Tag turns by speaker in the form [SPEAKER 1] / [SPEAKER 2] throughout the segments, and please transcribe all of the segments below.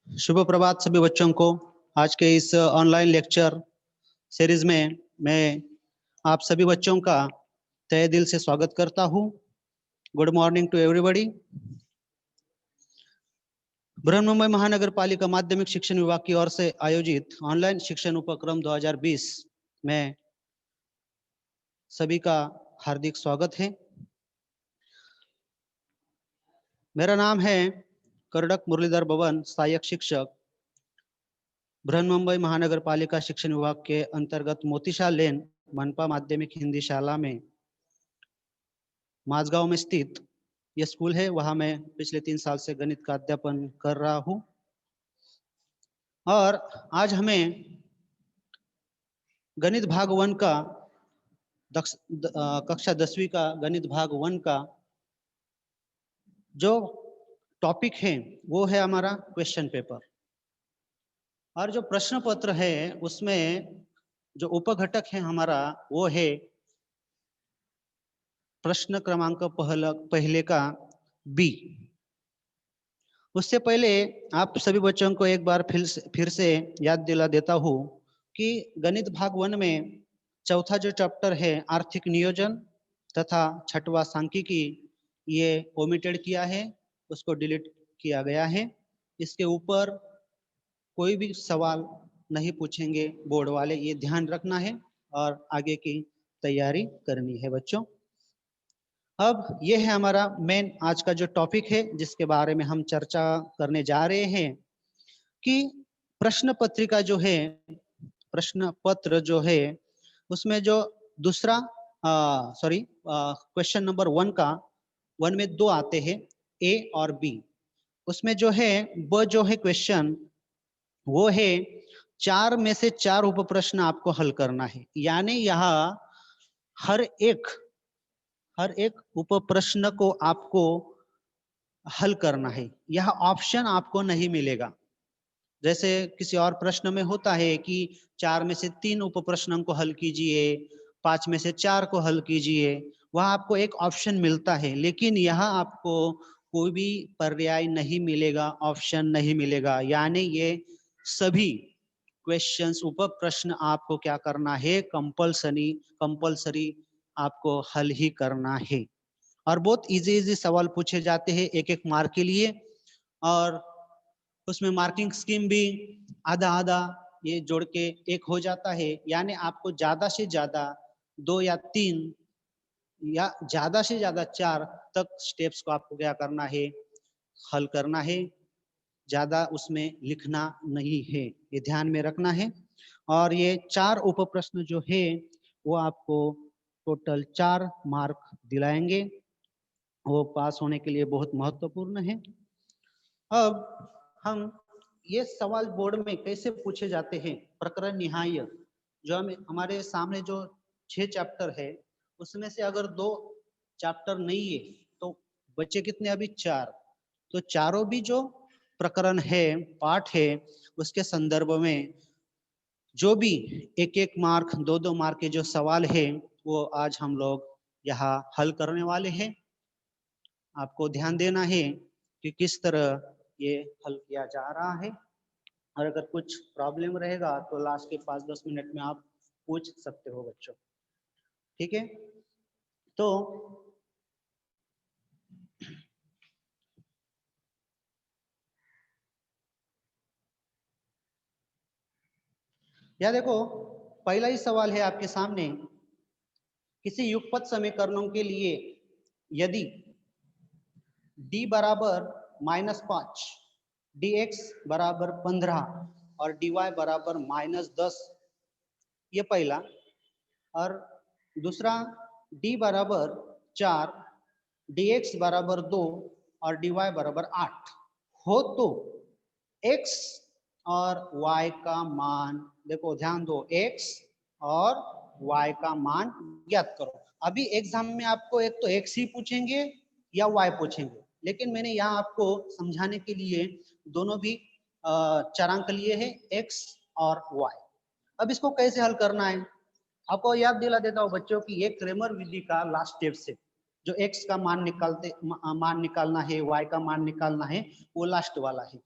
[SPEAKER 1] शुभ प्रभात सभी बच्चों को। आज के इस ऑनलाइन लेक्चर सीरीज में मैं आप सभी बच्चों का तहे दिल से स्वागत करता हूं। Good morning to everybody. Brihanmumbai Mahanagar Palika माध्यमिक शिक्षण विभाग की ओर से आयोजित ऑनलाइन शिक्षण उपक्रम 2020 में सभी का हार्दिक स्वागत है। मेरा नाम है करडक मुरलीधर भवन, सहायक शिक्षक, बृहन्मुंबई महानगर पालिका शिक्षण विभाग के अंतर्गत मोतीशाल लेन मनपा माध्यमिक हिंदी शाला में माझगांव में स्थित यह स्कूल है। वहां मैं पिछले 3 साल से गणित का अध्यापन कर रहा हूं और आज हमें गणित भाग 1 का कक्षा 10वीं का गणित भाग 1 का जो टॉपिक है वो है हमारा क्वेश्चन पेपर। और जो प्रश्न पत्र है उसमें जो उपघटक है हमारा वो है प्रश्न क्रमांक पहले का बी। उससे पहले आप सभी बच्चों को एक बार फिर से याद दिला देता हूँ कि गणित भाग 1 में चौथा जो चैप्टर है आर्थिक नियोजन तथा छठवां सांख्यिकी, ये ओमिटेड किया है, उसको डिलीट किया गया है। इसके ऊपर कोई भी सवाल नहीं पूछेंगे बोर्ड वाले, ये ध्यान रखना है और आगे की तैयारी करनी है बच्चों। अब ये है हमारा मेन आज का जो टॉपिक है जिसके बारे में हम चर्चा करने जा रहे हैं कि प्रश्न पत्रिका जो है, प्रश्न पत्र जो है उसमें जो दूसरा क्वेश्चन नंबर 1 का 1 में 2 आते हैं, ए और बी। उसमें जो है ब जो है क्वेश्चन वो है 4 में से 4 उप प्रश्न आपको हल करना है। यानी यहाँ हर एक उप प्रश्न को आपको हल करना है। यह ऑप्शन आपको नहीं मिलेगा। जैसे किसी और प्रश्न में होता है कि 4 में से 3 उप प्रश्नों को हल कीजिए, 5 में से 4 को हल कीजिए, वहां आपको एक ऑप्शन मिलता है। लेकिन यहाँ आपको कोई भी पर्याय नहीं मिलेगा, ऑप्शन नहीं मिलेगा। यानी ये सभी क्वेश्चंस उप प्रश्न आपको क्या करना है, कंपल्सरी आपको हल ही करना है। और बहुत इजी सवाल पूछे जाते हैं एक एक मार्क के लिए, और उसमें मार्किंग स्कीम भी आधा आधा ये जोड़ के एक हो जाता है। यानी आपको ज्यादा से ज्यादा 2 या 3 या ज्यादा से ज्यादा 4 तक स्टेप्स को आपको क्या करना है, हल करना है। ज्यादा उसमें लिखना नहीं है, ये ध्यान में रखना है। और ये 4 उप प्रश्न जो है वो आपको टोटल 4 मार्क दिलाएंगे, वो पास होने के लिए बहुत महत्वपूर्ण है। अब हम ये सवाल बोर्ड में कैसे पूछे जाते हैं, प्रकरण निहाय जो हमारे सामने जो 6 चैप्टर है उसमें से अगर 2 चैप्टर नहीं है तो बच्चे कितने, अभी 4। तो चारों भी जो प्रकरण है, पाठ है, उसके संदर्भ में जो भी एक एक मार्क 2-2 मार्क के जो सवाल है वो आज हम लोग यहाँ हल करने वाले हैं। आपको ध्यान देना है कि किस तरह ये हल किया जा रहा है। और अगर कुछ प्रॉब्लम रहेगा तो लास्ट के 5-10 मिनट में आप पूछ सकते हो बच्चों, ठीक है। तो यह देखो, पहला ही सवाल है आपके सामने। किसी युगपत समीकरणों के लिए यदि d बराबर -5, dx बराबर 15 और dy बराबर -10, ये पहला। और दूसरा d बराबर 4, dx बराबर 2 और dy बराबर 8 हो तो x और y का मान, देखो ध्यान दो, x और y का मान ज्ञात करो। अभी एग्जाम में आपको एक तो x ही पूछेंगे या y पूछेंगे, लेकिन मैंने यहाँ आपको समझाने के लिए दोनों भी चरांक लिए हैं, x और y। अब इसको कैसे हल करना है आपको याद दिला देता हूँ बच्चों की, ये क्रेमर विधि का लास्ट स्टेप से जो x का मान निकालना है, y का मान निकालना है, वो लास्ट वाला है।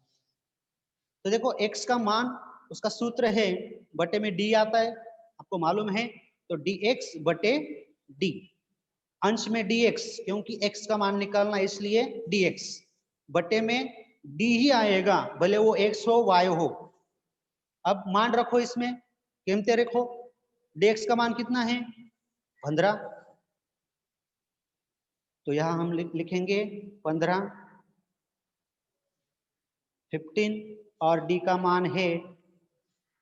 [SPEAKER 1] तो देखो x का मान, उसका सूत्र है बटे में d आता है, आपको मालूम है, तो dx बटे d, अंश में dx, क्योंकि x का मान निकालना इसलिए dx बटे में d ही आएगा, भले वो x हो y हो। अब मान रखो, इसमें कीमतें रखो, dx का मान कितना है 15, तो यहां हम लिखेंगे 15, 15 और d का मान है,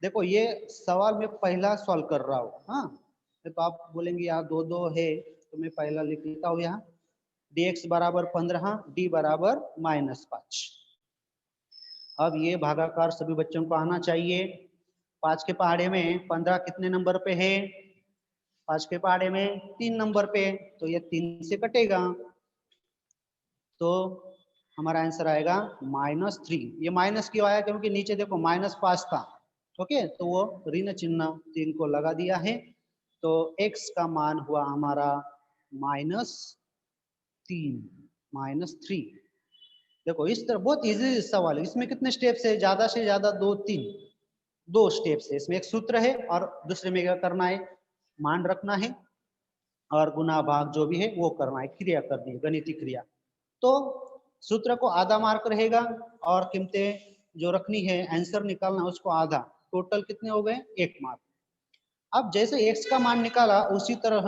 [SPEAKER 1] देखो ये सवाल मैं पहला सॉल्व कर रहा हूँ, हाँ, तो आप बोलेंगे यहाँ दो दो है, तो मैं पहला लिख लेता हूँ यहाँ, dx बराबर 15, d बराबर -5। अब ये भागाकार सभी बच्चों को आना चाहिए। 5 के पहाड़े में 15 कितने नंबर पे है, 5 के पहाड़े में 3 नंबर पे, तो ये 3 से कटेगा, तो हमारा आंसर आएगा -3। ये माइनस क्यों आया, क्योंकि नीचे देखो -5 था, ओके, तो वो ऋण चिन्ह 3 को लगा दिया है, तो x का मान हुआ हमारा -3। देखो इस तरह बहुत इजी सवाल है, इसमें कितने स्टेप्स है, ज्यादा से ज्यादा 2 स्टेप्स है, इसमें एक सूत्र है और दूसरे में क्या करना है, मान रखना है और गुना भाग जो भी है वो करना है, क्रिया करनी है, गणितीय क्रिया। तो सूत्र को आधा मार्क रहेगा और कीमतें जो रखनी है, आंसर निकालना उसको आधा, टोटल कितने हो गए 1 मार्क। अब जैसे x का मान निकाला उसी तरह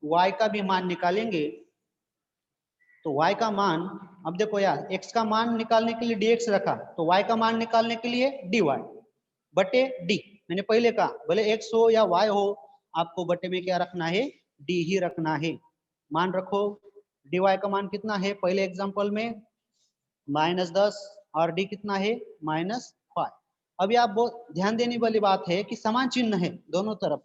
[SPEAKER 1] y का भी मान निकालेंगे, तो y का मान, अब देखो यार x का मान निकालने के लिए dx रखा, तो y का मान निकालने के लिए dy बटे d, मैंने पहले कहा भले x हो या y हो, आपको बटे में क्या रखना है, d ही रखना है। मान रखो, dy का मान कितना है, पहले एग्जांपल में -10 और d कितना है -5। अभी आप बहुत ध्यान देने वाली बात है कि समान चिन्ह है दोनों तरफ,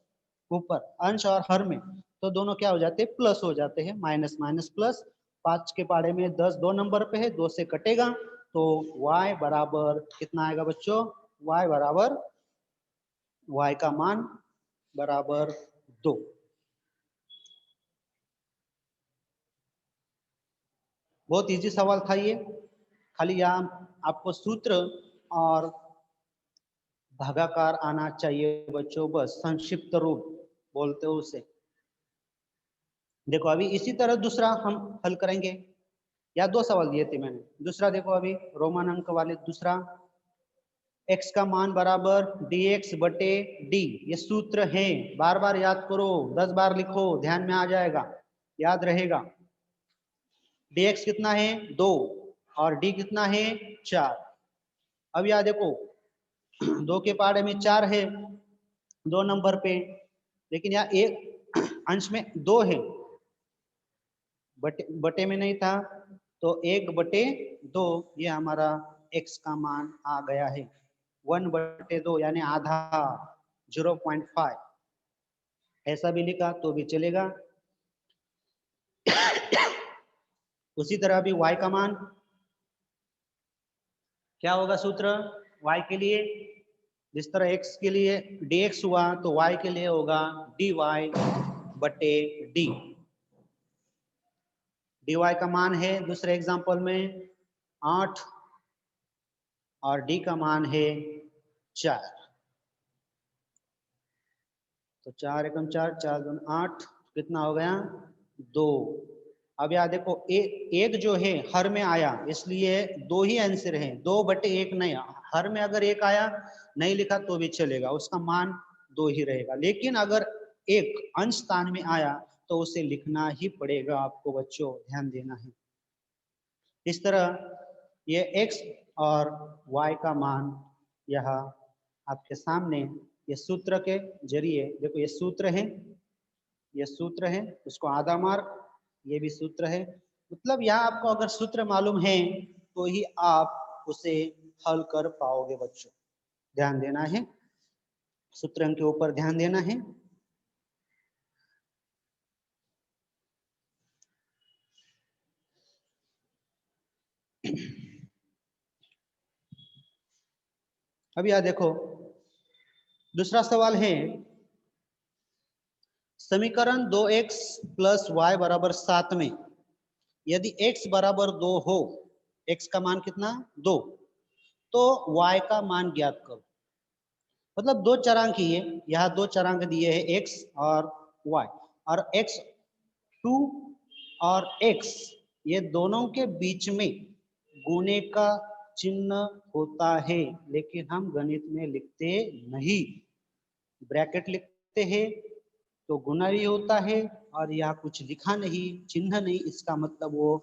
[SPEAKER 1] ऊपर अंश और हर में, तो दोनों क्या हो जाते हैं, प्लस हो जाते हैं, माइनस माइनस प्लस। 5 के पाड़े में 10 2 नंबर पे है, 2 से कटेगा, तो y बराबर कितना आएगा बच्चों, y बराबर, y का मान बराबर 2। बहुत इजी सवाल था ये, खाली यहाँ आपको सूत्र और भागाकार आना चाहिए बच्चों, बस संक्षिप्त रूप बोलते हो उसे। देखो अभी इसी तरह दूसरा हम हल करेंगे, या 2 सवाल दिए थे मैंने, दूसरा देखो अभी रोमन अंक वाले दूसरा, x का मान बराबर dx बटे d, ये सूत्र है, बार बार याद करो, 10 बार लिखो, ध्यान में आ जाएगा, याद रहेगा। dx कितना है 2 और d कितना है 4। अब यहाँ देखो 2 के पहाड़े में 4 है 2 नंबर पे, लेकिन यहाँ एक अंश में 2 है, बटे में नहीं था, तो 1/2 ये हमारा x का मान आ गया है, 1/2 यानी आधा, 0.5, ऐसा भी लिखा तो भी चलेगा। उसी तरह भी y का मान क्या होगा, सूत्र y के लिए, जिस तरह x के लिए dx हुआ, तो y के लिए होगा dy बटे d। dy का मान है दूसरे एग्जांपल में 8 और d का मान है 4, तो 4 एकम 4, 4 दूनी 8, कितना हो गया 2। अब यार देखो एक जो है हर में आया, इसलिए 2 ही आंसर है, 2/1 नहीं, हर में अगर 1 आया नहीं लिखा तो भी चलेगा, उसका मान 2 ही रहेगा, लेकिन अगर एक अंश स्थान में आया तो उसे लिखना ही पड़ेगा आपको बच्चों, ध्यान देना है। इस तरह ये x और y का मान यहाँ आपके सामने, ये सूत्र के जरिए, देखो ये सूत्र है, ये सूत्र है, उसको आधा मार्क, ये भी सूत्र है, मतलब यहाँ आपको अगर सूत्र मालूम है तो ही आप उसे हल कर पाओगे बच्चों, ध्यान देना है, सूत्र के ऊपर ध्यान देना है। अब यह देखो दूसरा सवाल है, समीकरण 2x + y बराबर 7 में यदि x बराबर 2 हो, x का मान कितना 2, तो y का मान ज्ञात करो। मतलब दो चरांक ही है, यहाँ दो चरांक दिए हैं x और y, और x2 और x ये दोनों के बीच में गुणे का चिन्ह होता है, लेकिन हम गणित में लिखते नहीं। ब्रैकेट लिखते हैं तो गुना ही होता है, और यहाँ कुछ लिखा नहीं, चिन्ह नहीं, इसका मतलब वो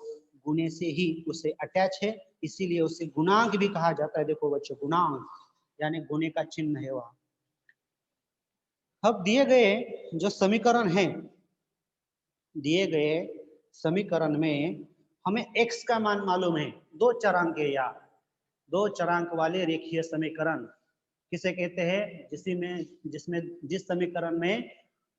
[SPEAKER 1] गुणे से ही उसे अटैच है, इसीलिए उसे गुणांक भी कहा जाता है। देखो बच्चों, गुणांक यानी गुणे का चिन्ह है वहां। अब दिए गए जो समीकरण है, दिए गए समीकरण में हमें x का मान मालूम है, दो चरांक है यार, दो चरांक वाले रेखीय समीकरण किसे कहते हैं? जिसमें जिस समीकरण में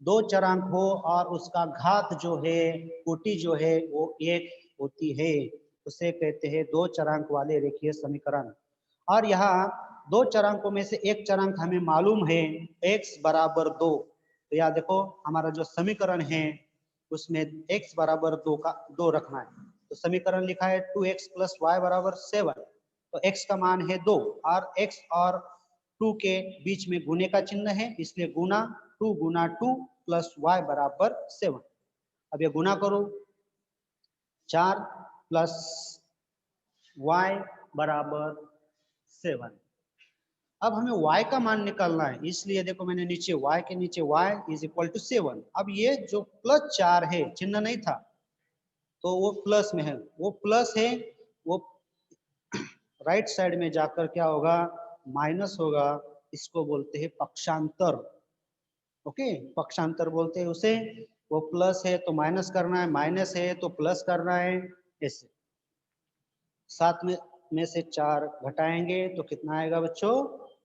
[SPEAKER 1] दो चरांक हो और उसका घात जो है, कोटि जो है वो एक होती है, उसे कहते हैं दो चरांक वाले रेखीय समीकरण। और यहाँ दो चरांकों में से एक चरांक हमें मालूम है x बराबर 2। तो यहाँ देखो हमारा जो समीकरण है उसमें x बराबर 2 रखना है। तो समीकरण लिखा है 2x + y बराबर 7। तो x का मान है 2 और x और 2 के बीच में गुणे का चिन्ह है, इसलिए गुना 2 गुना 2 + y बराबर 7। अब ये गुना करो, 4 + y बराबर 7। अब हमें y का मान निकालना है, इसलिए देखो मैंने नीचे y के नीचे y = 7। अब ये जो +4 है, चिन्ह नहीं था तो वो प्लस में है, वो प्लस है, वो राइट साइड में जाकर क्या होगा? माइनस होगा। इसको बोलते हैं पक्षांतर। ओके, पक्षांतर बोलते हैं उसे। वो प्लस है तो माइनस करना है, माइनस है तो प्लस करना है, ऐसे। 7 में से 4 घटाएंगे तो कितना आएगा बच्चों?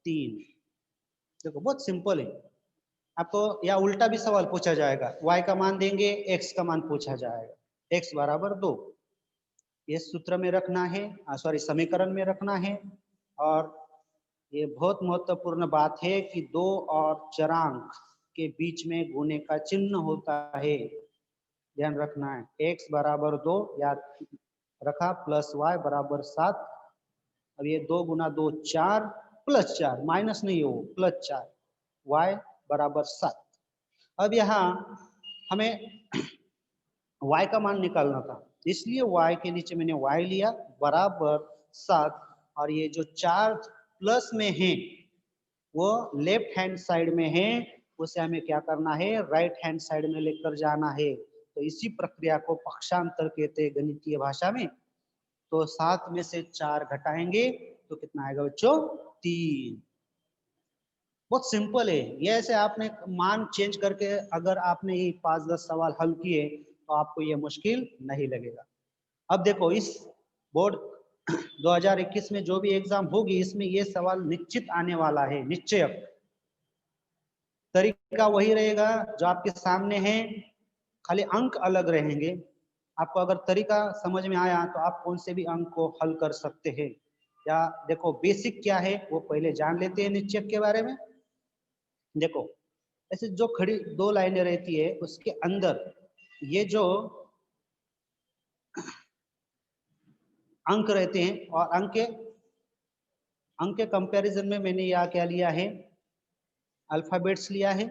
[SPEAKER 1] 3। देखो बहुत सिंपल है। आपको या उल्टा भी सवाल पूछा जाएगा, y का मान देंगे, x का मान पूछा जाएगा, x बराबर 2। ये सूत्र में रखना है, सॉरी समीकरण में रखना है। और ये बहुत महत्वपूर्ण बात है कि दो और चरांक के बीच में गुणे का चिन्ह होता है, ध्यान रखना है। x बराबर 2 याद रखा, प्लस y बराबर 7। अब ये 2 गुना 2 4 प्लस 4, माइनस नहीं हो, +4, y बराबर 7। अब यहाँ हमें y का मान निकालना था, इसलिए y के नीचे मैंने y लिया बराबर 7। और ये जो 4 प्लस में है वो लेफ्ट हैंड साइड में है, उसे हमें क्या करना है? राइट हैंड साइड में लेकर जाना है। तो इसी प्रक्रिया को पक्षांतर कहते हैं गणितीय भाषा में। तो 7 में से 4 घटाएंगे तो कितना आएगा बच्चों? 3। बहुत सिंपल है ये। ऐसे आपने मान चेंज करके अगर आपने ये 5-10 सवाल हल किए तो आपको ये मुश्किल नहीं लगेगा। अब देखो इस बोर्ड 2021 में जो भी एग्जाम होगी, इसमें ये सवाल निश्चित आने वाला है, निश्चय। तरीका वही रहेगा जो आपके सामने है, खाली अंक अलग रहेंगे। आपको अगर तरीका समझ में आया तो आप कौन से भी अंक को हल कर सकते हैं। या देखो बेसिक क्या है वो पहले जान लेते हैं निश्चय के बारे में। देखो ऐसे जो खड़ी दो लाइनें रहती है उसके अंदर ये जो अंक रहते हैं, और अंक के कंपैरिजन में मैंने यहाँ क्या लिया है? अल्फाबेट्स लिया है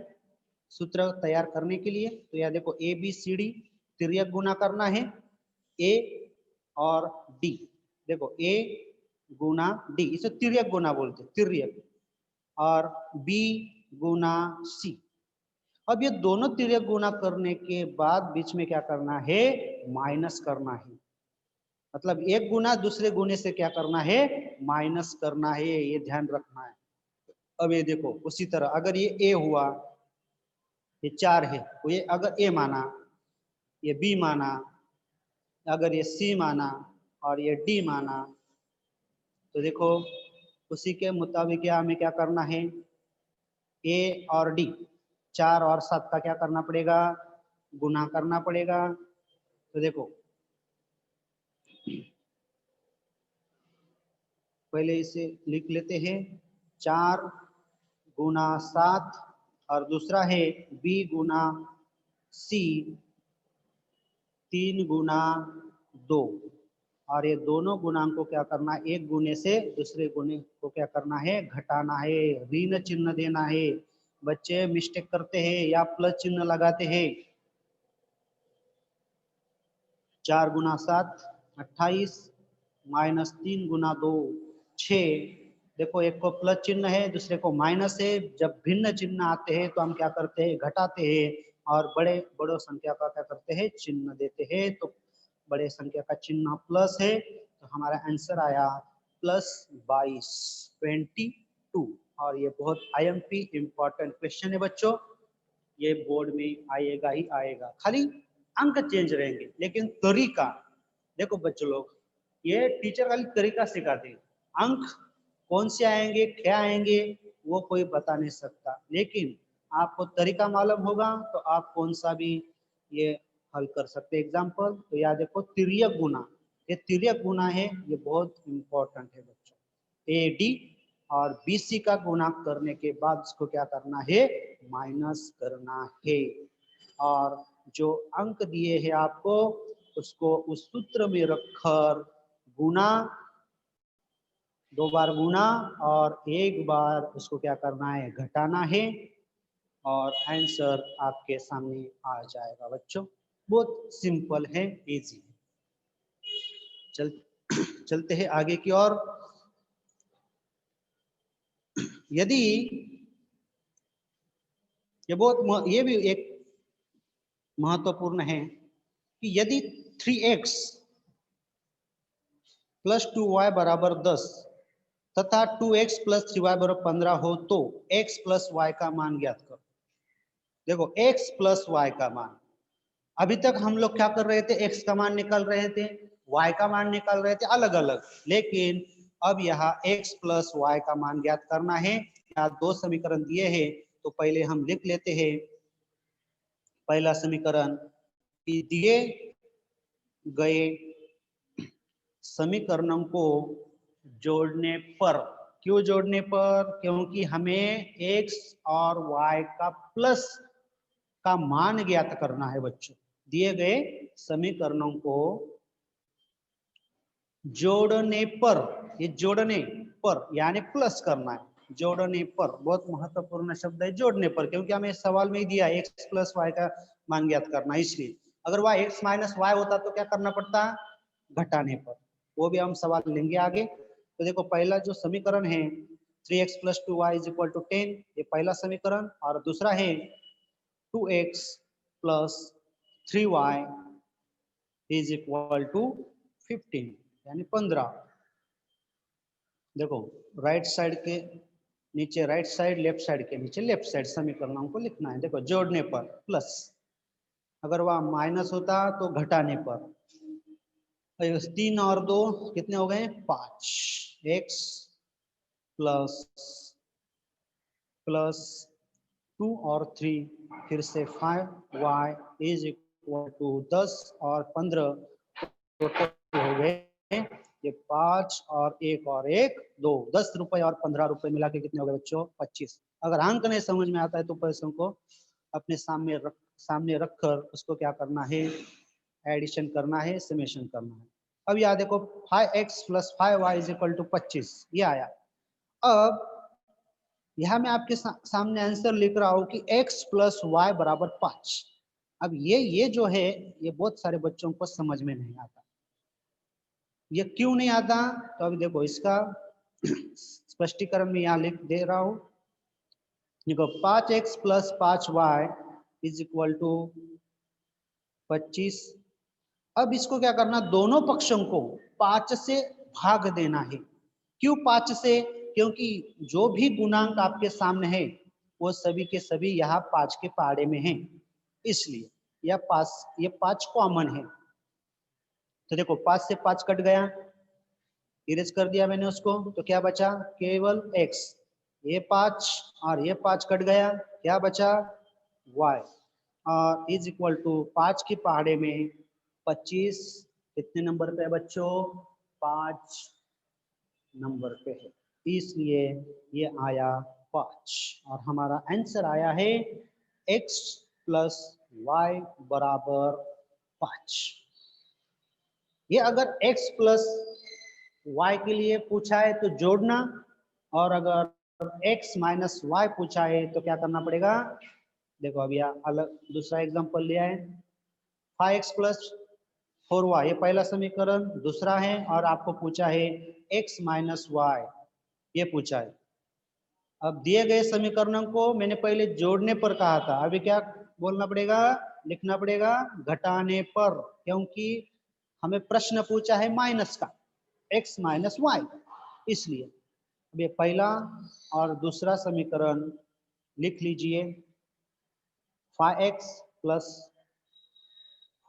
[SPEAKER 1] सूत्र तैयार करने के लिए। तो यहाँ देखो ABCD तिर्यक गुना करना है, A और D। देखो A गुना D, इसे तिर्यक गुना बोलते हैं, तिर्यक। और B गुना C। अब ये दोनों तिर्यक गुना करने के बाद बीच में क्या करना है? माइनस करना है। मतलब एक गुना दूसरे गुने से क्या करना है? माइनस करना है, ये ध्यान रखना है। अब ये देखो उसी तरह अगर ये A हुआ, ये 4 है तो ये अगर A माना, ये B माना, अगर ये C माना और ये D माना, तो देखो उसी के मुताबिक हमें क्या करना है? A और D, 4 और 7 का क्या करना पड़ेगा? गुना करना पड़ेगा। तो देखो पहले इसे लिख लेते हैं, 4 गुना 7 और दूसरा है B गुना C 3 गुना 2। और ये दोनों गुणांक को क्या करना है, एक गुणे से दूसरे गुणे को क्या करना है, घटाना है, ऋण चिन्ह देना है। बच्चे मिस्टेक करते हैं या प्लस चिन्ह लगाते हैं। 4 गुना 7 28 माइनस 3 गुना 2 6। देखो एक को प्लस चिन्ह है, दूसरे को माइनस है। जब भिन्न चिन्ह आते हैं तो हम क्या करते हैं, घटाते हैं और बड़ों संख्या का क्या करते हैं, चिन्ह देते हैं। तो बड़े संख्या का चिन्ह प्लस है, तो हमारा आंसर आया +22 22। और ये बहुत IMP इम्पोर्टेंट क्वेश्चन है बच्चों, ये बोर्ड में आएगा ही आएगा। खाली अंक चेंज रहेंगे लेकिन तरीका, देखो बच्चों लोग, ये टीचर खाली तरीका सिखाते हैं। अंक कौन से आएंगे, क्या आएंगे, वो कोई बता नहीं सकता, लेकिन आपको तरीका मालूम होगा तो आप कौन सा भी ये हल कर सकते। एग्जाम्पल तो याद देखो, तिर्यक गुना, ये तिर्यक गुना है, ये बहुत इंपॉर्टेंट है बच्चों। AD और BC का गुणा करने के बाद इसको क्या करना है, माइनस करना है। और जो अंक दिए हैं आपको, उसको उस सूत्र में रखकर गुना, 2 बार गुना और 1 बार उसको क्या करना है, घटाना है, और आंसर आपके सामने आ जाएगा बच्चों। बहुत सिंपल है, इजी। चलते हैं आगे की ओर। यदि ये भी एक महत्वपूर्ण है कि यदि 3x + 2y = 10 तथा 2x + 3y = 15 हो तो x + y का मान ज्ञात करो। देखो x + y का मान, अभी तक हम लोग क्या कर रहे थे, x का मान निकाल रहे थे, y का मान निकाल रहे थे अलग अलग, लेकिन अब यहाँ x + y का मान ज्ञात करना है। यहाँ 2 समीकरण दिए हैं, तो पहले हम लिख लेते हैं। पहला समीकरण, दिए गए समीकरणों को जोड़ने पर, क्यों जोड़ने पर, क्योंकि हमें x और y का प्लस का मान ज्ञात करना है बच्चों। दिए गए समीकरणों को जोड़ने पर, ये जोड़ने पर यानी प्लस करना है, जोड़ने पर, बहुत महत्वपूर्ण शब्द है जोड़ने पर, क्योंकि हमें सवाल में ही दिया x + y का मान ज्ञात करना, इसलिए। अगर y x - y होता तो क्या करना पड़ता, घटाने पर, वो भी हम सवाल लेंगे आगे। तो देखो पहला जो समीकरण है 3x + 2y = 10, ये पहला समीकरण, और दूसरा है 2x + 3y = 15 यानी 15। देखो राइट साइड के नीचे राइट साइड, लेफ्ट साइड के नीचे लेफ्ट साइड समीकरणों को लिखना है। देखो जोड़ने पर प्लस, अगर वह माइनस होता तो घटाने पर। 3 और 2 कितने हो गए, 5। x प्लस 2 और 3 फिर से 5y = 10 और 15 टोटल हो गए ये 5 और 1 और 1 2, 10 रुपए और 15 रुपए मिला के कितने हो गए बच्चों, 25। अगर अंक नहीं समझ में आता है तो पैसों को अपने सामने रखकर उसको क्या करना है, एडिशन करना है, समेशन करना है। अब यहाँ देखो 5x + 5y = 25, ये आया। अब यहाँ मैं आपके सामने आंसर लिख रहा हूँ कि x + y = 5। अब ये जो है, ये बहुत सारे बच्चों को समझ में नहीं आता। ये क्यों नहीं आता, तो अभी देखो इसका स्पष्टीकरण में यहाँ लिख दे रहा हूं। देखो 5x + 5y = 25। अब इसको क्या करना, दोनों पक्षों को 5 से भाग देना है। क्यों 5 से, क्योंकि जो भी गुणांक आपके सामने है वो सभी के सभी यहाँ 5 के पहाड़े में हैं, इसलिए यह 5 कॉमन है। तो देखो 5 से 5 कट गया, इरेज कर दिया मैंने उसको, तो क्या बचा, केवल x। ये 5 और ये 5 कट गया, क्या बचा, y। और = 5 की पहाड़े में 25 कितने नंबर पे है बच्चों, 5 नंबर पे है, इसलिए ये आया 5। और हमारा आंसर आया है x + y = 5। ये अगर x प्लस y के लिए पूछा है तो जोड़ना, और अगर x माइनस वाई पूछा है तो क्या करना पड़ेगा। देखो अभी अलग दूसरा एग्जांपल लिया है, 5x प्लस 4y, ये पहला समीकरण दूसरा है, और आपको पूछा है x माइनस वाई, ये पूछा है। अब दिए गए समीकरणों को मैंने पहले जोड़ने पर कहा था, अभी क्या बोलना पड़ेगा, लिखना पड़ेगा घटाने पर, क्योंकि हमें प्रश्न पूछा है माइनस का, x माइनस वाई, इसलिए अब ये पहला और दूसरा समीकरण लिख लीजिए। 5x plus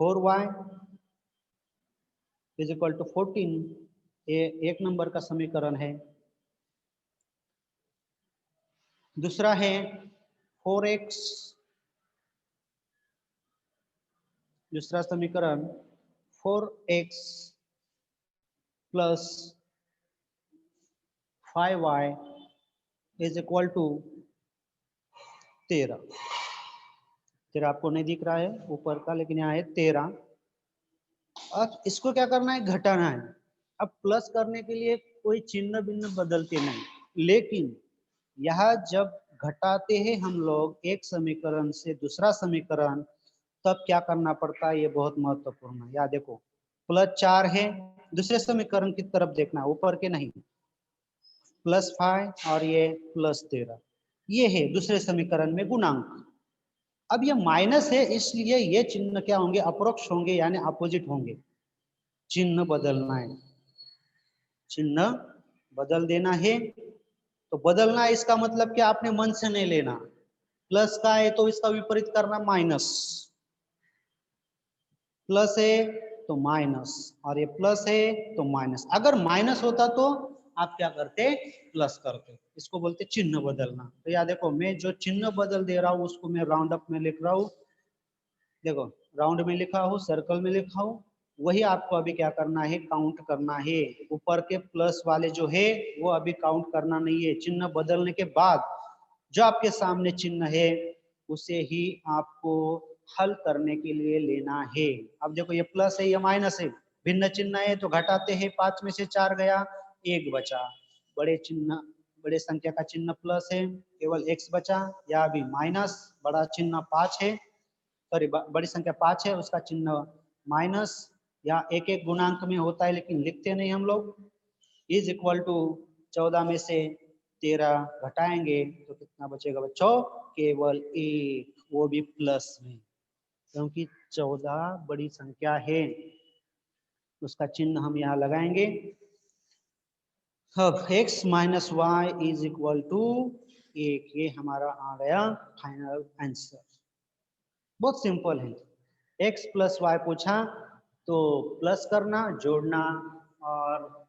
[SPEAKER 1] 4y is equal to 14, ये एक नंबर का समीकरण है। दूसरा है 4x, दूसरा समीकरण 4x plus 5y is equal to 13। 13 आपको नहीं दिख रहा है ऊपर का, लेकिन यहाँ है 13। अब इसको क्या करना है, घटाना है। अब प्लस करने के लिए कोई चिन्ह भिन्न बदलते नहीं, लेकिन यह जब घटाते हैं हम लोग एक समीकरण से दूसरा समीकरण, तब क्या करना पड़ता है, ये बहुत महत्वपूर्ण है। याद देखो +4 है, दूसरे समीकरण की तरफ देखना, ऊपर के नहीं, +5 और ये +13, ये है दूसरे समीकरण में गुणांक। अब ये माइनस है, इसलिए ये चिन्ह क्या होंगे, अपरोक्ष होंगे, यानी अपोजिट होंगे। चिन्ह बदलना है, चिन्ह बदल देना है। तो बदलना है इसका मतलब क्या, आपने मन से नहीं लेना। प्लस का है तो इसका विपरीत करना माइनस, प्लस है तो माइनस, और ये प्लस है तो माइनस। अगर माइनस होता तो आप क्या करते, प्लस करते। इसको बोलते चिन्ह बदलना। तो याद देखो, मैं जो चिन्ह बदल दे रहा हूँ उसको मैं राउंड अप में लिख रहा हूँ। देखो राउंड में लिखा हूँ, सर्कल में लिखा हूँ, वही आपको अभी क्या करना है, काउंट करना है। ऊपर के प्लस वाले जो है वो अभी काउंट करना नहीं है। चिन्ह बदलने के बाद जो आपके सामने चिन्ह है उसे ही आपको हल करने के लिए लेना है। अब देखो ये प्लस है, ये माइनस है, भिन्न चिन्ह है तो घटाते हैं, 5 में से 4 गया, 1 बचा। बड़े चिन्ह, बड़े संख्या का चिन्ह प्लस है, केवल x बचा, या अभी माइनस, बड़ा चिन्ह 5 है, सॉरी बड़ी संख्या 5 है, उसका चिन्ह माइनस, या एक एक गुणांक में होता है लेकिन लिखते नहीं हम लोग। इज इक्वल टू 14 में से 13 घटाएंगे तो कितना बचेगा बच्चों, केवल 1, वो भी प्लस में, क्योंकि 14 बड़ी संख्या है, उसका चिन्ह हम यहाँ लगाएंगे। अब x minus y is equal to 1, ये हमारा आ गया फाइनल आंसर। बहुत सिंपल है। x प्लस वाई पूछा तो प्लस करना, जोड़ना, और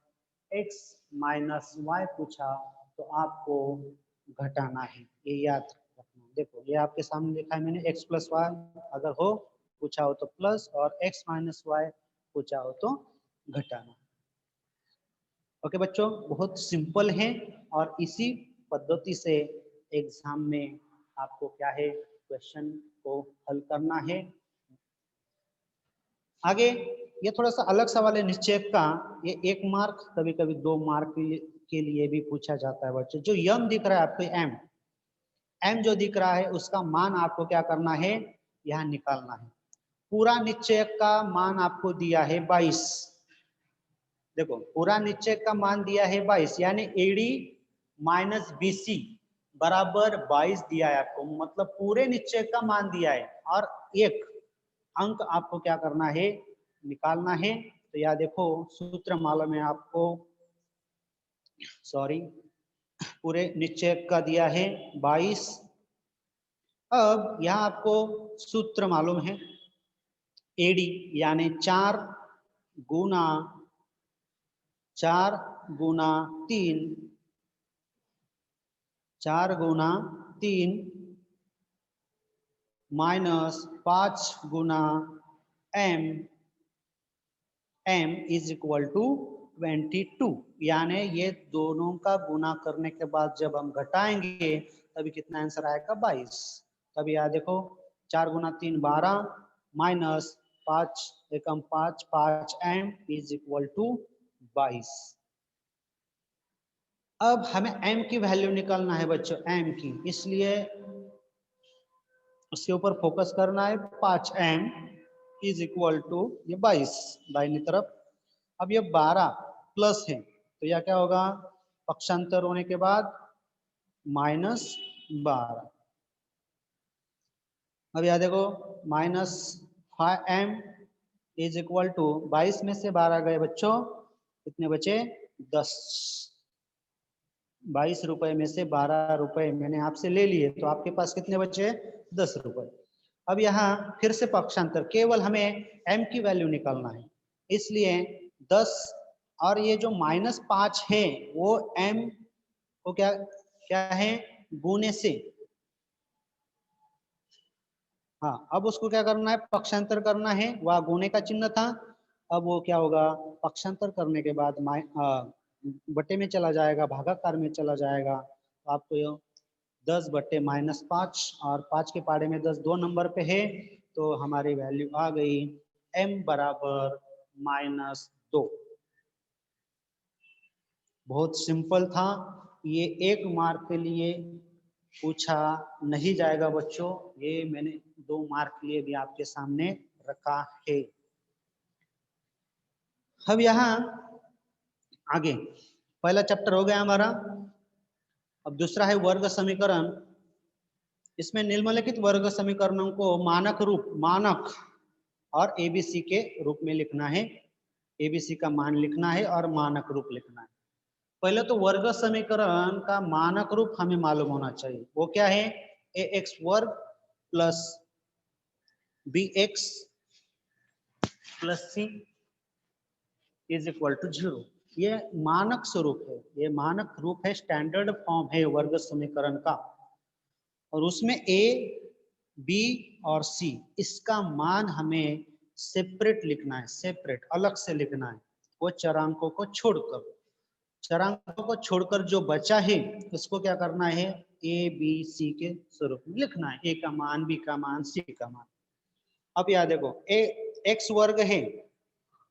[SPEAKER 1] x माइनस वाई पूछा तो आपको घटाना है, ये याद रखना। देखो ये आपके सामने लिखा है मैंने, x प्लस वाई अगर हो पूछा हो तो प्लस, और x माइनस वाई पूछा हो तो घटाना। ओके बच्चों, बहुत सिंपल है, और इसी पद्धति से एग्जाम में आपको क्या है, क्वेश्चन को हल करना है। आगे ये थोड़ा सा अलग सवाल है निश्चय का, ये 1 मार्क, कभी कभी 2 मार्क के लिए भी पूछा जाता है बच्चों। जो यम दिख रहा है आपको, एम जो दिख रहा है उसका मान आपको क्या करना है, यहाँ निकालना है। पूरा निश्चय का मान आपको दिया है 22। देखो पूरा निश्चय का मान दिया है 22, यानी एडी माइनस बीसी बराबर 22 दिया है आपको, मतलब पूरे निश्चय का मान दिया है, और एक अंक आपको क्या करना है, निकालना है। तो यह देखो सूत्र मालूम है आपको, सॉरी पूरे निश्चय का दिया है 22। अब यहाँ आपको सूत्र मालूम है, एडी यानी 4 गुना 3, 4 गुना 3 माइनस 5 गुना m, m is equal to 22, यानी ये दोनों का गुना करने के बाद जब हम घटाएंगे तभी कितना आंसर आएगा, 22। तभी यहाँ देखो 4 गुना 3 12 minus 5 Ekam 5, 5m is equal to 22। अब हमें m की वैल्यू निकालना है बच्चों, m की, इसलिए उसके ऊपर फोकस करना है। 5m इज इक्वल टू ये 22 दाहिनी तरफ। अब ये 12 प्लस है तो यह क्या होगा, पक्षांतर होने के बाद -12। अब यह देखो -5m इज इक्वल टू 22 में से 12 गए बच्चों, कितने बचे 10। 22 रुपए में से 12 रुपए मैंने आपसे ले लिए तो आपके पास कितने बचे 10 रुपए। अब यहाँ फिर से पक्षांतर, केवल हमें m की वैल्यू निकालना है, इसलिए 10 और ये जो -5 है वो m को क्या क्या है गुने से। हाँ, अब उसको क्या करना है, पक्षांतर करना है, वह गुने का चिन्ह था। अब वो क्या होगा, पक्षांतर करने के बाद बटे में चला जाएगा, भागाकार में चला जाएगा, तो आपको ये 10 बटे -5 और 5 के पाड़े में 10 दो नंबर पे है, तो हमारी वैल्यू आ गई m बराबर -2। बहुत सिंपल था ये, 1 मार्क के लिए पूछा नहीं जाएगा बच्चों, ये मैंने 2 मार्क के लिए भी आपके सामने रखा है। अब यहाँ आगे पहला चैप्टर हो गया हमारा। अब दूसरा है वर्ग समीकरण। इसमें निम्नलिखित वर्ग समीकरणों को मानक और एबीसी के रूप में लिखना है। एबीसी का मान लिखना है और मानक रूप लिखना है। पहले तो वर्ग समीकरण का मानक रूप हमें मालूम होना चाहिए, वो क्या है, ax वर्ग plus bx plus c is equal to 0। ये मानक स्वरूप है, ये मानक रूप है, स्टैंडर्ड फॉर्म है वर्ग समीकरण का। और उसमें a, b और c इसका मान हमें सेपरेट लिखना है, सेपरेट अलग से लिखना है, वो चरांकों को छोड़कर। चरांकों को छोड़कर जो बचा है उसको क्या करना है, a b c के स्वरूप में लिखना है, a का मान, b का मान, c का मान। अब यह देखो a x वर्ग है,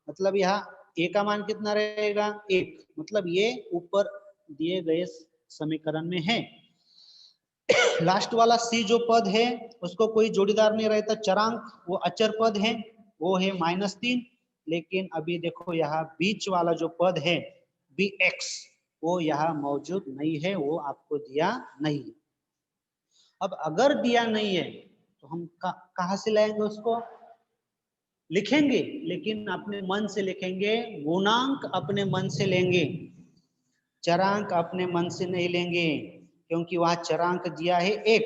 [SPEAKER 1] मतलब यहाँ a का मान कितना रहेगा 1, मतलब ये ऊपर दिए गए समीकरण में है। लास्ट वाला c जो पद है उसको कोई जोड़ीदार नहीं रहता, चरांक, वो अचर पद है, वो है -3। लेकिन अभी देखो यहाँ बीच वाला जो पद है bx वो यहाँ मौजूद नहीं है, वो आपको दिया नहीं है। अब अगर दिया नहीं है तो हम कहाँ से लाएंगे उसको, लिखेंगे, लेकिन अपने मन से लिखेंगे, गुणांक अपने मन से लेंगे, चरांक अपने मन से नहीं लेंगे, क्योंकि वहां चरांक दिया है x,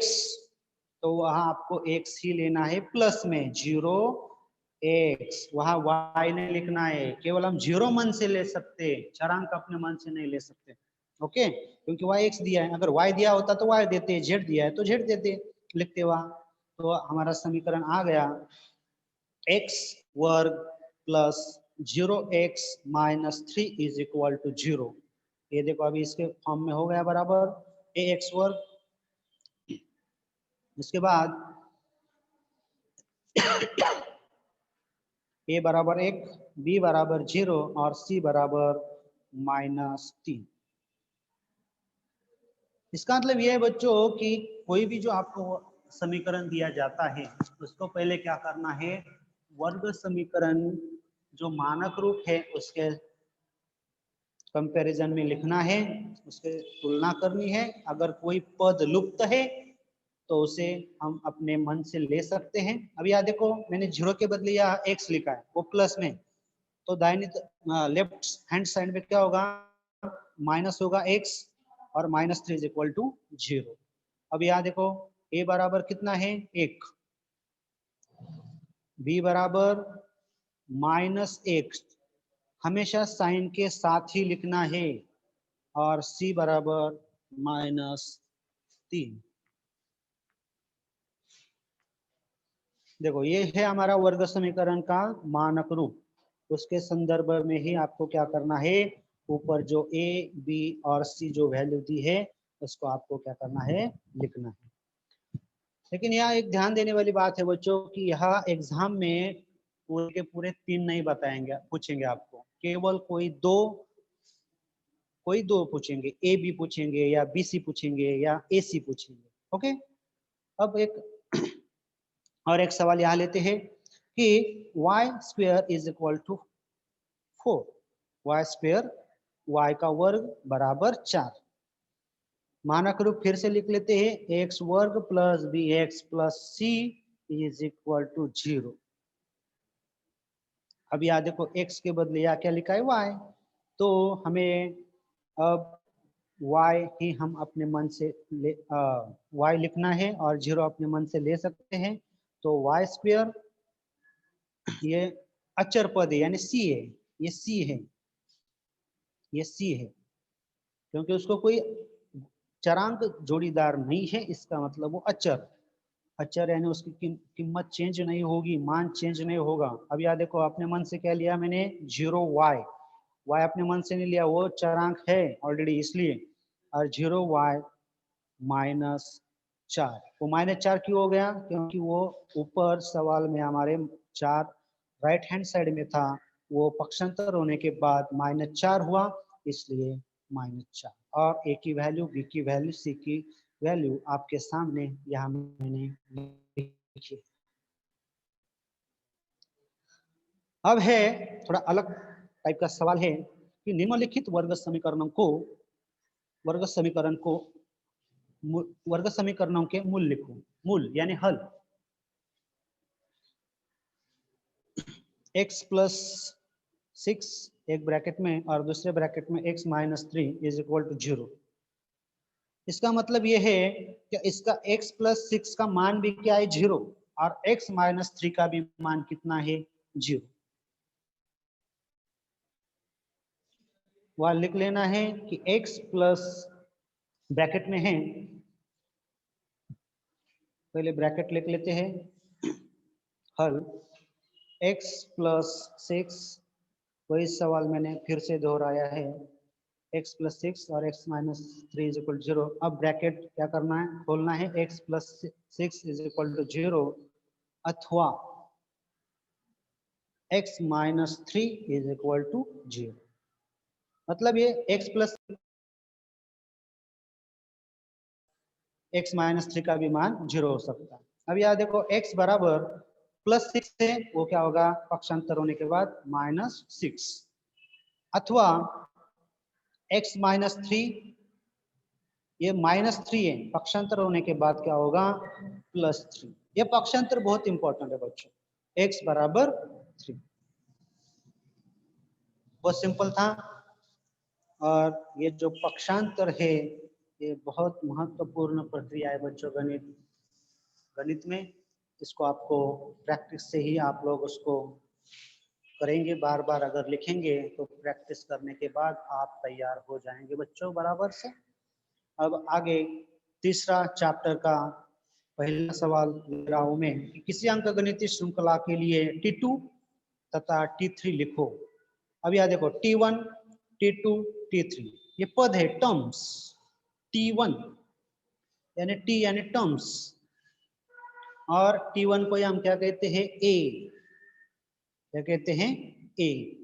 [SPEAKER 1] तो वहां आपको x ही लेना है प्लस में 0x। वहां y नहीं लिखना है, केवल हम 0 मन से ले सकते, चरांक अपने मन से नहीं ले सकते। ओके, क्योंकि वहां x दिया है, अगर y दिया होता तो y देते, z दिया है तो z देते, लिखते वहां। तो हमारा समीकरण आ गया x वर्ग plus 0x minus 3 is equal to 0। ये देखो अभी इसके फॉर्म में हो गया बराबर ax वर्ग। इसके बाद a बराबर 1, b बराबर 0 और c बराबर -3। इसका मतलब ये है बच्चों कि कोई भी जो आपको समीकरण दिया जाता है उसको पहले क्या करना है, वर्ग समीकरण जो मानक रूप है उसके कंपैरिजन में लिखना है, उसके तुलना करनी है। अगर कोई पद लुप्त है तो उसे हम अपने मन से ले सकते हैं। अब यहाँ देखो मैंने 0 के बदले यहाँ x लिखा है, वो प्लस में, तो दाहिनी लेफ्ट हैंड साइड में क्या होगा, माइनस होगा x और -3 इज इक्वल टू 0। अब यहाँ देखो a बराबर कितना है 1, b बराबर -1, हमेशा साइन के साथ ही लिखना है, और c बराबर -3। देखो ये है हमारा वर्ग समीकरण का मानक रूप, उसके संदर्भ में ही आपको क्या करना है, ऊपर जो a, b और c जो वैल्यू दी है उसको आपको क्या करना है, लिखना है। लेकिन यहाँ एक ध्यान देने वाली बात है बच्चों कि यहाँ एग्जाम में पूरे के पूरे 3 नहीं बताएंगे, पूछेंगे आपको, केवल कोई दो पूछेंगे, ए बी पूछेंगे या बी सी पूछेंगे या ए सी पूछेंगे। ओके, अब एक सवाल यहाँ लेते हैं कि y square is equal to 4, y square, y का वर्ग बराबर 4। मानक रूप फिर से लिख लेते हैं, एक्स वर्ग plus b x plus c is equal to 0। अब यहाँ देखो x के बदले यहाँ क्या लिखा है y, तो हमें अब y ही हम अपने मन से y लिखना है और 0 अपने मन से ले सकते हैं। तो y स्क्वायर ये अचर पद है यानी c है, ये c है, ये c है, क्योंकि उसको कोई चरांक जोड़ीदार नहीं है, इसका मतलब वो अचर, अचर यानी उसकी कीमत चेंज नहीं होगी, मान चेंज नहीं होगा। अब याद देखो अपने मन से क्या लिया मैंने, 0y, y अपने मन से नहीं लिया, वो चरांक है ऑलरेडी इसलिए, और 0y माइनस 4, वो -4 क्यों हो गया, क्योंकि वो ऊपर सवाल में हमारे 4 राइट हैंड साइड में था, वो पक्षांतर होने के बाद -4 हुआ, इसलिए -4। और a की वैल्यू, b की वैल्यू, c की वैल्यू आपके सामने यहाँ मैंने लिखी। अब है थोड़ा अलग टाइप का सवाल है कि निम्नलिखित वर्ग समीकरणों के मूल लिखो, मूल यानी हल। x प्लस 6 एक ब्रैकेट में और दूसरे ब्रैकेट में x minus 3 is equal to 0। इसका मतलब ये है कि इसका x प्लस 6 का मान भी क्या है, 0, और x माइनस 3 का भी मान कितना है, 0। वह लिख लेना है कि x प्लस ब्रैकेट में है, पहले ब्रैकेट लिख लेते हैं, हल x प्लस 6, वही सवाल मैंने फिर से दोहराया है, x प्लस 6 और x minus 3 is equal to 0। अब ब्रैकेट क्या करना है, खोलना है, x plus 6 is equal to 0 अथवा x minus 3 is equal to 0। मतलब ये x माइनस 3 का भी मान 0 हो सकता है। अब यहाँ देखो x बराबर प्लस 6 है, वो क्या होगा, पक्षांतर होने के बाद -6, अथवा x माइनस 3, ये -3 है, पक्षांतर होने के बाद क्या होगा, +3। ये पक्षांतर बहुत इंपॉर्टेंट है बच्चों, x बराबर 3, बहुत सिंपल था। और ये जो पक्षांतर है ये बहुत महत्वपूर्ण प्रक्रिया है बच्चों गणित में। इसको आपको प्रैक्टिस से ही आप लोग उसको करेंगे, बार बार अगर लिखेंगे तो प्रैक्टिस करने के बाद आप तैयार हो जाएंगे बच्चों बराबर से। अब आगे तीसरा चैप्टर का पहला सवाल ले रहा हूं मैं कि किसी अंकगणितीय श्रृंखला के लिए T2 तथा T3 लिखो। अब यह देखो T1, T2, T3 ये पद है, टर्म्स। T1 यानी T यानी टर्म्स, और T1 को हम क्या कहते हैं, A, क्या कहते हैं, A।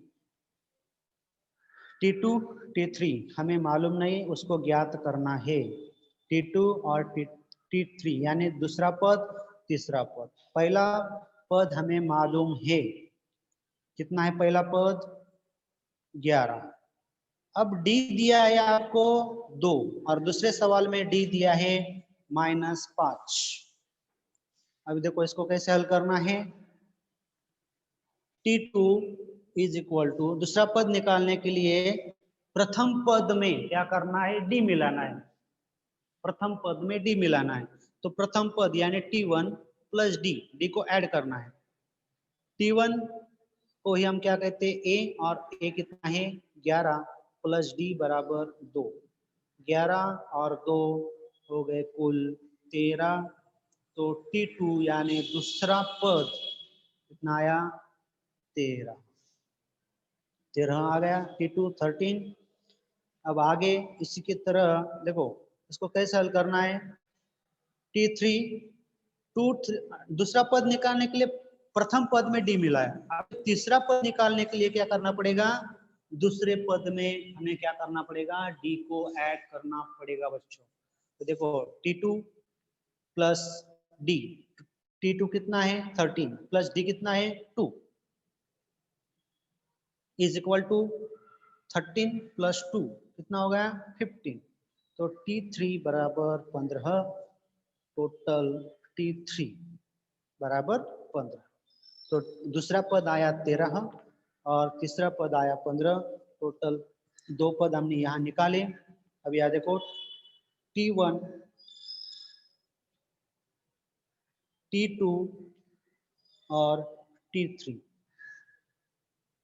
[SPEAKER 1] T2, T3 हमें मालूम नहीं, उसको ज्ञात करना है। T2 और T3 यानी दूसरा पद, तीसरा पद। पहला पद हमें मालूम है, कितना है पहला पद, 11। अब D दिया है आपको 2 और दूसरे सवाल में D दिया है -5। अब देखो इसको कैसे हल करना है, T2 इज इक्वल टू, दूसरा पद निकालने के लिए प्रथम पद में क्या करना है, D मिलाना है, प्रथम पद में D मिलाना है। तो प्रथम पद यानी T1 प्लस D को ऐड करना है। T1 को ही हम क्या कहते हैं, A, और A कितना है, 11 प्लस D बराबर 2, 11 और 2 हो गए कुल 13। तो T2 यानी दूसरा पद कितना आया, 13 आ गया, T2 13। अब आगे इसी की तरह देखो इसको कैसे हल करना है, T3 दूसरा पद निकालने के लिए प्रथम पद में डी मिला है। अब तीसरा पद निकालने के लिए क्या करना पड़ेगा, दूसरे पद में हमें क्या करना पड़ेगा, डी को ऐड करना पड़ेगा बच्चों। तो देखो T2 प्लस डी, T2 कितना है 13 प्लस डी कितना है 2 इज इक्वल टू 13 प्लस 2 कितना हो गया 15। तो T3 बराबर 15, टोटल T3 बराबर 15। तो दूसरा पद आया 13 और तीसरा पद आया 15, टोटल 2 पद हमने यहाँ निकाले। अब यहाँ देखो T1, T2 और T3,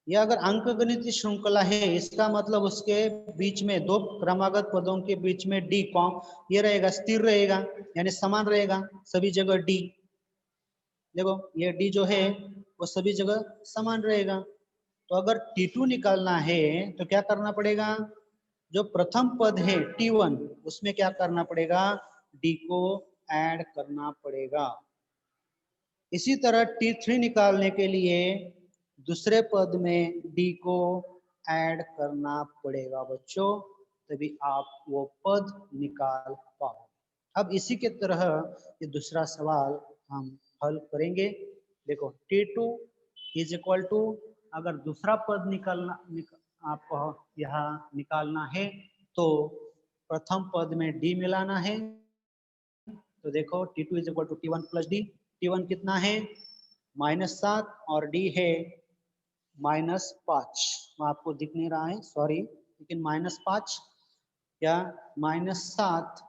[SPEAKER 1] यह अगर अंकगणितीय श्रृंखला है इसका मतलब उसके बीच में दो क्रमागत पदों के बीच में डी कॉम ये रहेगा, स्थिर रहेगा, यानी समान रहेगा सभी जगह डी। देखो ये डी जो है वो सभी जगह समान रहेगा। तो अगर T2 निकालना है तो क्या करना पड़ेगा, जो प्रथम पद है T1 उसमें क्या करना पड़ेगा, डी को ऐड करना पड़ेगा। इसी तरह T3 निकालने के लिए दूसरे पद में डी को ऐड करना पड़ेगा बच्चों, तभी आप वो पद निकाल पाओ। अब इसी के तरह ये दूसरा सवाल हम हल करेंगे। देखो T2 इज इक्वल टू, अगर दूसरा पद आपको यहाँ निकालना है तो प्रथम पद में डी मिलाना है। तो देखो T2 is equal to T1 plus d, T1 कितना है -7 और डी है -5, आपको दिख नहीं रहा है सॉरी, लेकिन -5 या -7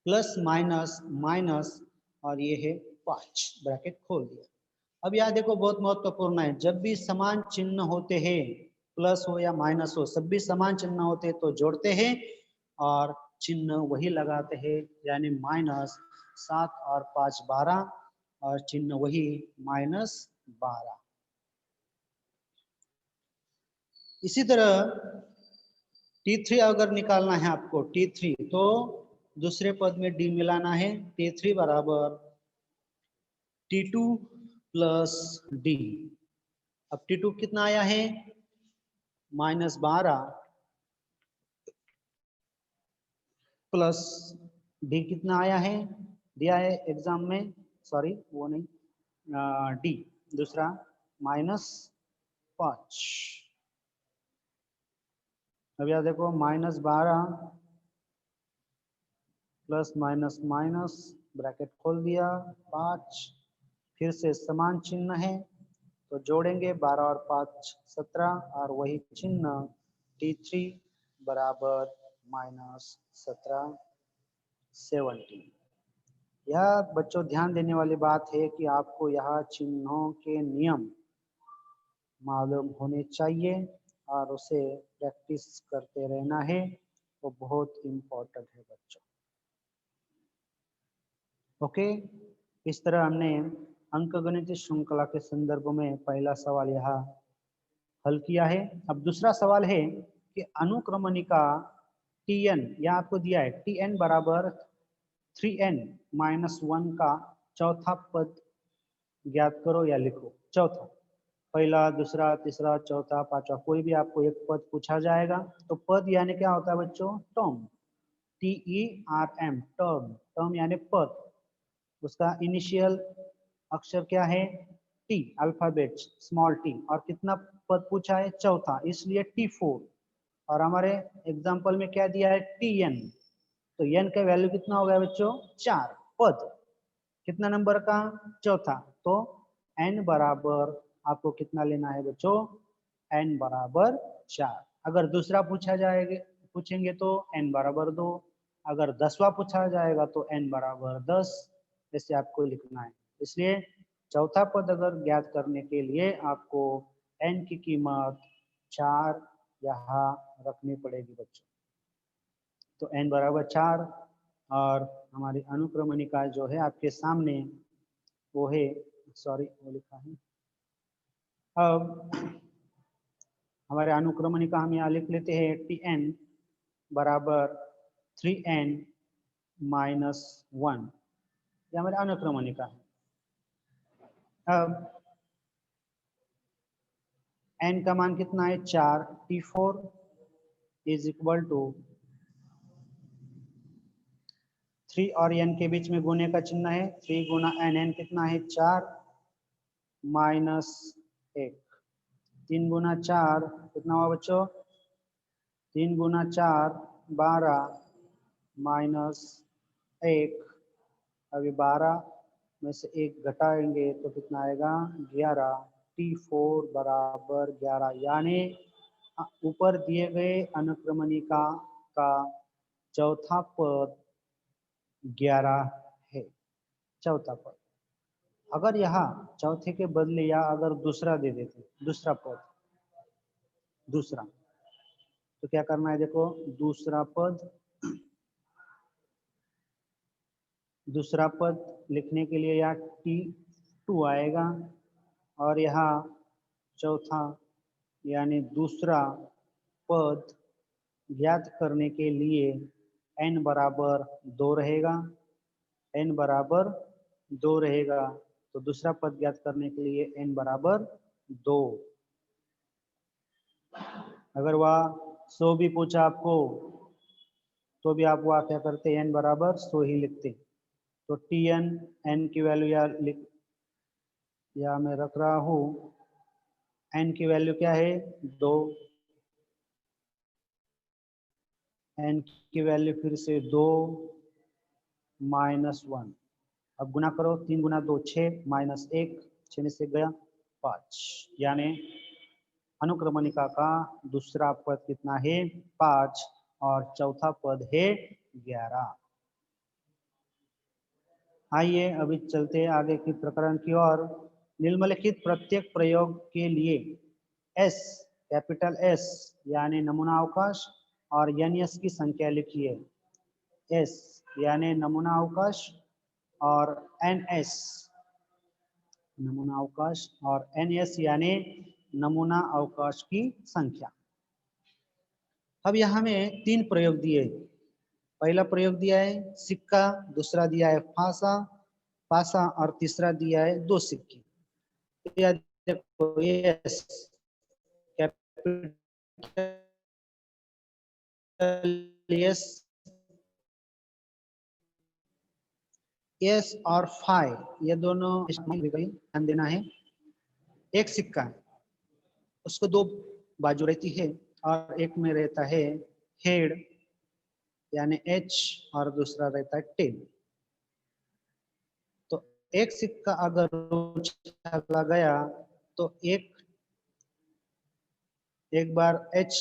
[SPEAKER 1] प्लस माइनस माइनस और ये है 5, ब्रैकेट खोल दिया। अब यहाँ देखो बहुत महत्वपूर्ण है, जब भी समान चिन्ह होते हैं, प्लस हो या माइनस हो, सब भी समान चिन्ह होते हैं तो जोड़ते हैं और चिन्ह वही लगाते हैं, यानी -7 और 5 12 और चिन्ह वही -12। इसी तरह T3 अगर निकालना है आपको, T3 तो दूसरे पद में डी मिलाना है। T3 बराबर T2 प्लस डी। अब T2 कितना आया है -12 प्लस डी कितना आया है, दिया है एग्जाम में, सॉरी वो नहीं, डी दूसरा -5। अब यह देखो -12 प्लस माइनस माइनस ब्रैकेट खोल दिया 5, फिर से समान चिन्ह है तो जोड़ेंगे 12 और 5 17 और वही चिन्ह T3 बराबर -17 17। यह बच्चों ध्यान देने वाली बात है कि आपको यह चिन्हों के नियम मालूम होने चाहिए और उसे प्रैक्टिस करते रहना है, वो बहुत इम्पोर्टेंट है बच्चों। ओके, इस तरह हमने अंकगणितीय श्रृंखला के संदर्भ में पहला सवाल यहाँ हल किया है। अब दूसरा सवाल है कि अनुक्रमणिका Tn, यहाँ आपको दिया है Tn बराबर 3n-1 का चौथा पद ज्ञात करो या लिखो। चौथा, पहला दूसरा तीसरा चौथा पांचवा, कोई भी आपको एक पद पूछा जाएगा तो पद यानी क्या होता है बच्चों, टर्म, TERM, टर्म, टर्म यानी पद, उसका इनिशियल अक्षर क्या है टी, अल्फाबेट स्मॉल टी, और कितना पद पूछा है चौथा, इसलिए T4, और हमारे एग्जाम्पल में क्या दिया है Tn, तो n का वैल्यू कितना हो गया बच्चों 4, पद कितना नंबर का चौथा, तो n बराबर आपको कितना लेना है बच्चों, n बराबर 4। अगर दूसरा पूछेंगे तो n बराबर 2, अगर 10वां पूछा जाएगा तो n बराबर 10, ऐसे आपको लिखना है। इसलिए चौथा पद अगर ज्ञात करने के लिए आपको n की कीमत 4 यहाँ रखनी पड़ेगी बच्चों। तो n बराबर 4 और हमारी अनुक्रमणिका जो है आपके सामने वो है, सॉरी वो लिखा है। अब हमारे अनुक्रमणिका हम यहाँ लिख लेते हैं Tn बराबर 3n-1, ये हमारे अनुक्रमणिका है। अब n का मान कितना है 4, T4 इज इक्वल टू 3 और n के बीच में गुने का चिन्ह है 3 गुना n कितना है 4 माइनस 1 3 गुना 4 कितना हुआ बच्चों 3 गुना 4 12 माइनस 1 अभी 12 में से 1 घटाएंगे तो कितना आएगा 11 T4 बराबर 11 यानी ऊपर दिए गए अनुक्रमणिका का चौथा पद 11 है। चौथा पद अगर यहाँ चौथे के बदले या अगर दूसरा दे देते दूसरा पद दूसरा तो क्या करना है देखो दूसरा पद लिखने के लिए यहाँ T2 आएगा और यहाँ चौथा यानी दूसरा पद ज्ञात करने के लिए n बराबर 2 रहेगा n बराबर 2 रहेगा तो दूसरा पद ज्ञात करने के लिए n बराबर 2। अगर वह 100 भी पूछा आपको तो भी आप वह क्या करते n बराबर 100 ही लिखते। तो Tn n की वैल्यू या मैं रख रहा हूँ n की वैल्यू क्या है 2 n की वैल्यू फिर से 2 माइनस 1 अब गुना करो 3 गुना 2 6 माइनस 1 6 में से गया 5 यानी अनुक्रमणिका का दूसरा पद कितना है 5 और चौथा पद है 11। आइए अभी चलते हैं आगे के प्रकरण की ओर। निम्नलिखित प्रत्येक प्रयोग के लिए S कैपिटल S यानी नमूना अवकाश और NS की संख्या लिखिए। S यानी नमूना अवकाश और NS नमूना अवकाश और NS यानी नमूना अवकाश की संख्या। अब यहाँ में 3 प्रयोग दिए। पहला प्रयोग दिया है सिक्का, दूसरा दिया है पासा और तीसरा दिया है 2 सिक्के। देखो यस यस यस और 5 ये दोनों ध्यान देना है। एक सिक्का उसको 2 बाजू रहती है और एक में रहता है हेड यानी H और दूसरा रहता है टेल। तो एक सिक्का अगर उछाला गया तो एक बार H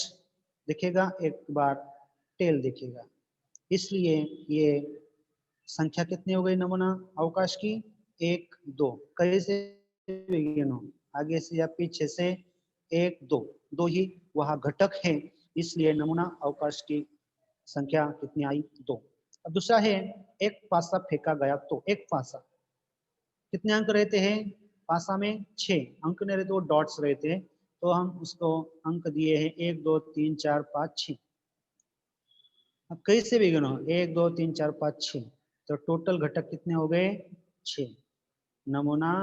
[SPEAKER 1] दिखेगा एक बार टेल दिखेगा। इसलिए ये संख्या कितनी हो गई नमूना अवकाश की 1 2 कैसे आगे से या पीछे से 1 2 2 ही वह घटक है इसलिए नमूना अवकाश की संख्या कितनी आई 2। अब दूसरा है एक पासा फेंका गया तो एक पासा कितने अंक रहते हैं पासा में 6 अंक नहीं रहते वो डॉट्स रहते हैं तो हम उसको अंक दिए हैं 1 2 3 4 5 6। अब कैसे भी गिनो 1 2 3 4 5 6 तो टोटल घटक कितने हो गए 6। नमूना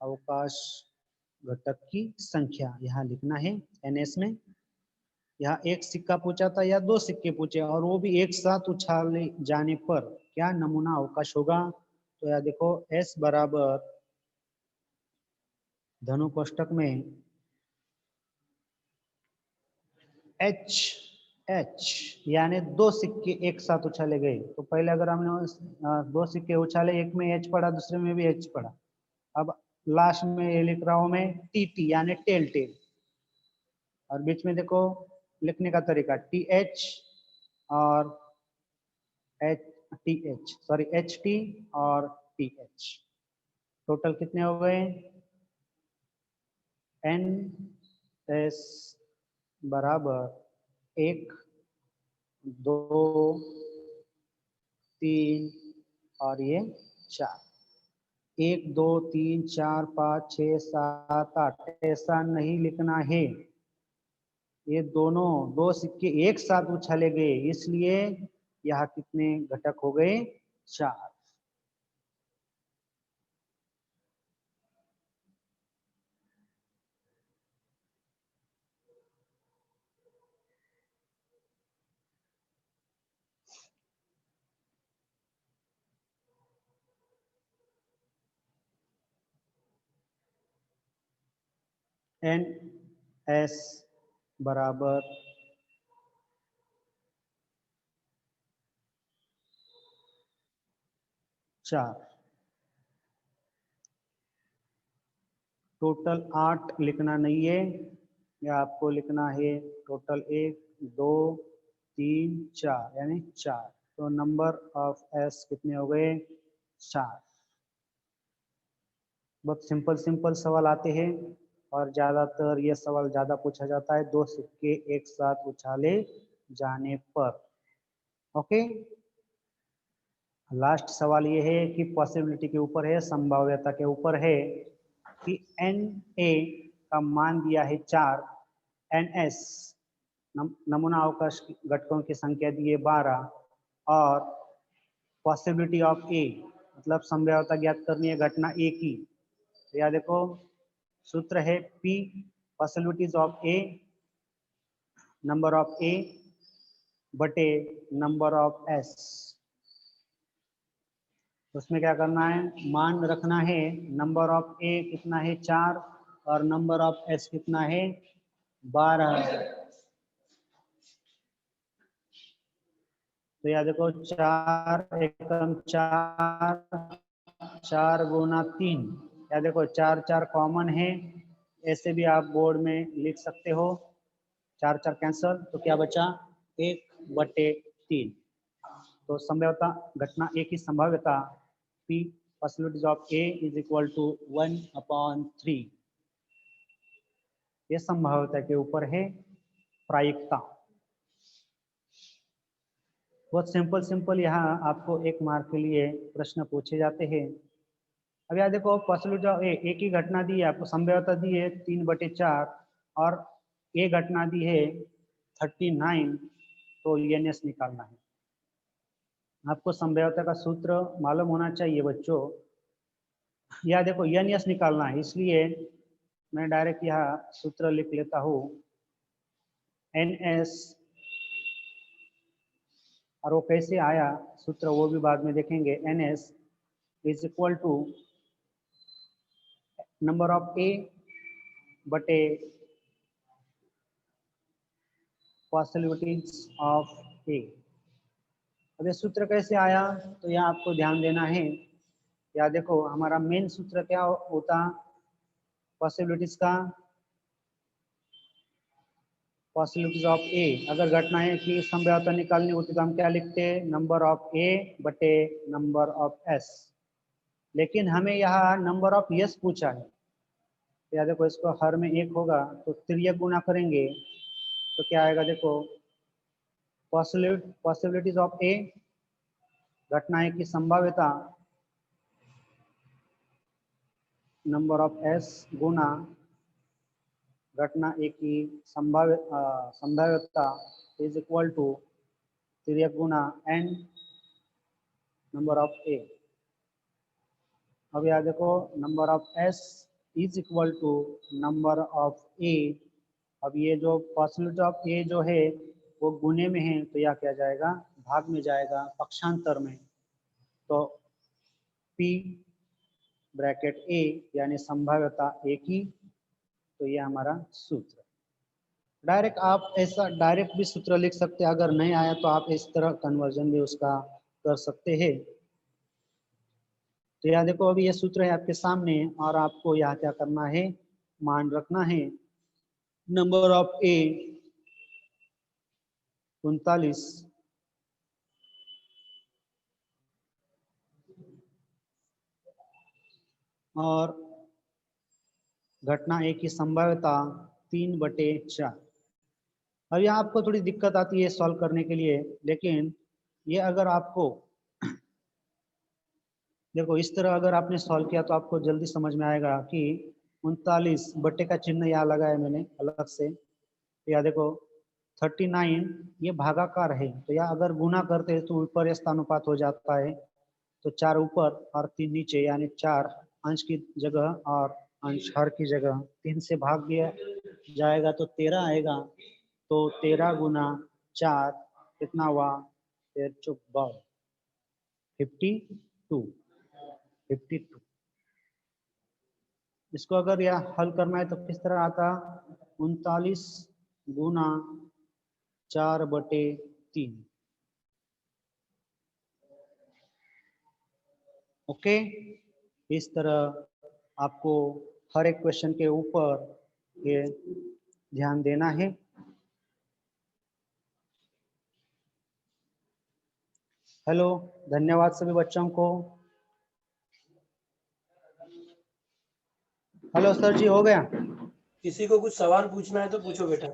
[SPEAKER 1] अवकाश घटक की संख्या यहाँ लिखना है NS में। यहाँ एक सिक्का पूछा था या 2 सिक्के पूछे और वो भी एक साथ उछाले जाने पर क्या नमूना अवकाश होगा। तो यहाँ देखो S बराबर धनु कोष्टक में H यानी 2 सिक्के एक साथ उछाले गए। तो पहले अगर हमने 2 सिक्के उछाले एक में H पड़ा दूसरे में भी H पड़ा। अब लास्ट में ये लिख रहा हूं मैं TT यानी टेल और बीच में देखो लिखने का तरीका TH और HT और TH। टोटल कितने हो गए NS बराबर 1 2 3 और ये 4 1 2 3 4 5 6 7 8 ऐसा नहीं लिखना है। ये दोनों 2 सिक्के एक साथ उछाले गए इसलिए यहाँ कितने घटक हो गए 4। एन एस बराबर 4। टोटल 8 लिखना नहीं है, या आपको लिखना है टोटल 1 2 3 4 यानी 4। तो नंबर ऑफ एस कितने हो गए? 4। बहुत सिंपल सिंपल सवाल आते हैं और ज़्यादातर ये सवाल ज़्यादा पूछा जाता है 2 सिक्के एक साथ उछाले जाने पर। ओके, लास्ट सवाल ये है कि पॉसिबिलिटी के ऊपर है, संभाव्यता के ऊपर है कि एन ए का मान दिया है 4, एन एस नमूना अवकाश घटकों की संख्या दी है 12 और पॉसिबिलिटी ऑफ ए मतलब संभाव्यता ज्ञात करनी है घटना ए की। तो याद देखो सूत्र है P possibilities of a number of ए बटे नंबर ऑफ एस। उसमें क्या करना है, मान रखना है। नंबर ऑफ ए कितना है 4 और नंबर ऑफ एस कितना है 12। तो याद देखो 4 एकम 4 4 गुना 3, याद देखो 4 4 कॉमन है, ऐसे भी आप बोर्ड में लिख सकते हो। 4 4 कैंसल तो क्या बचा 1/3। तो संभाव्यता घटना ए की संभाव्यता P possibilities of A is equal to 1/3। ये संभाव्यता के ऊपर है प्रायिकता। बहुत सिंपल सिंपल यहाँ आपको 1 मार्क के लिए प्रश्न पूछे जाते हैं। अब यहाँ देखो पॉसिबिलिटी ऑफ ए की घटना दी है आपको, संभाव्यता दी है 3/4 और ए घटना दी है 39। तो एन एस निकालना है। आपको संभाव्यता का सूत्र मालूम होना चाहिए बच्चों। यहाँ देखो एन एस निकालना है, इसलिए मैं डायरेक्ट यहाँ सूत्र लिख लेता हूँ एन एस। और वो कैसे आया सूत्र वो भी बाद में देखेंगे। N S is equal to number of ए बटे पॉसिबिलिटीज ऑफ ए। अब ये सूत्र कैसे आया तो यहाँ आपको ध्यान देना है। या देखो हमारा मेन सूत्र क्या होता पॉसिबिलिटीज का, पॉसिबिलिटीज ऑफ ए। अगर घटनाएं की संभाव्यता निकालनी होती तो हम क्या लिखते, नंबर ऑफ ए बटे नंबर ऑफ एस। लेकिन हमें यहाँ नंबर ऑफ एस पूछा है। या देखो इसको हर में 1 होगा तो तिर्यक गुना करेंगे तो क्या आएगा देखो पॉसिबिलिटीज ऑफ ए घटनाएं की संभाव्यता नंबर ऑफ एस गुना घटना ए की संभाव्यता इज इक्वल टू तिर्यक गुना एन नंबर ऑफ ए। अब यहाँ देखो number of S is equal to number of A. अब ये जो पॉसिबिलिटी ऑफ ए जो है वो गुने में है तो यह क्या जाएगा भाग में जाएगा पक्षांतर में। तो P ब्रैकेट ए यानी संभाव्यता ए की। तो ये हमारा सूत्र। डायरेक्ट आप ऐसा डायरेक्ट भी सूत्र लिख सकते हैं, अगर नहीं आया तो आप इस तरह कन्वर्जन भी उसका कर सकते हैं। तो यहाँ देखो अभी ये सूत्र है आपके सामने और आपको यहाँ क्या करना है मान रखना है। नंबर ऑफ ए 39 और घटना ए की संभाव्यता 3/4। अब यहाँ आपको थोड़ी दिक्कत आती है सॉल्व करने के लिए, लेकिन ये अगर आपको देखो इस तरह अगर आपने सॉल्व किया तो आपको जल्दी समझ में आएगा कि 39 बट्टे का चिन्ह यहाँ लगाया मैंने अलग से। या देखो 39 ये भागाकार है तो या अगर गुना करते हैं तो ऊपर स्थानुपात हो जाता है। तो 4 ऊपर और 3 नीचे यानी 4 अंश की जगह और अंश हर की जगह 3 से भाग दिया जाएगा तो 13 आएगा। तो 13 गुना 4 कितना हुआ 13 52 52। इसको अगर यह हल करना है तो किस तरह आता, 39 गुना 4/3। ओके, इस तरह आपको हर एक क्वेश्चन के ऊपर ये ध्यान देना है। हेलो, धन्यवाद सभी बच्चों को। हेलो सर जी, हो गया?
[SPEAKER 2] किसी को कुछ सवाल पूछना है तो पूछो बेटा।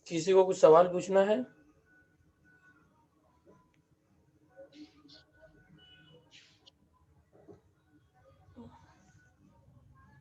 [SPEAKER 2] किसी को कुछ सवाल पूछना है?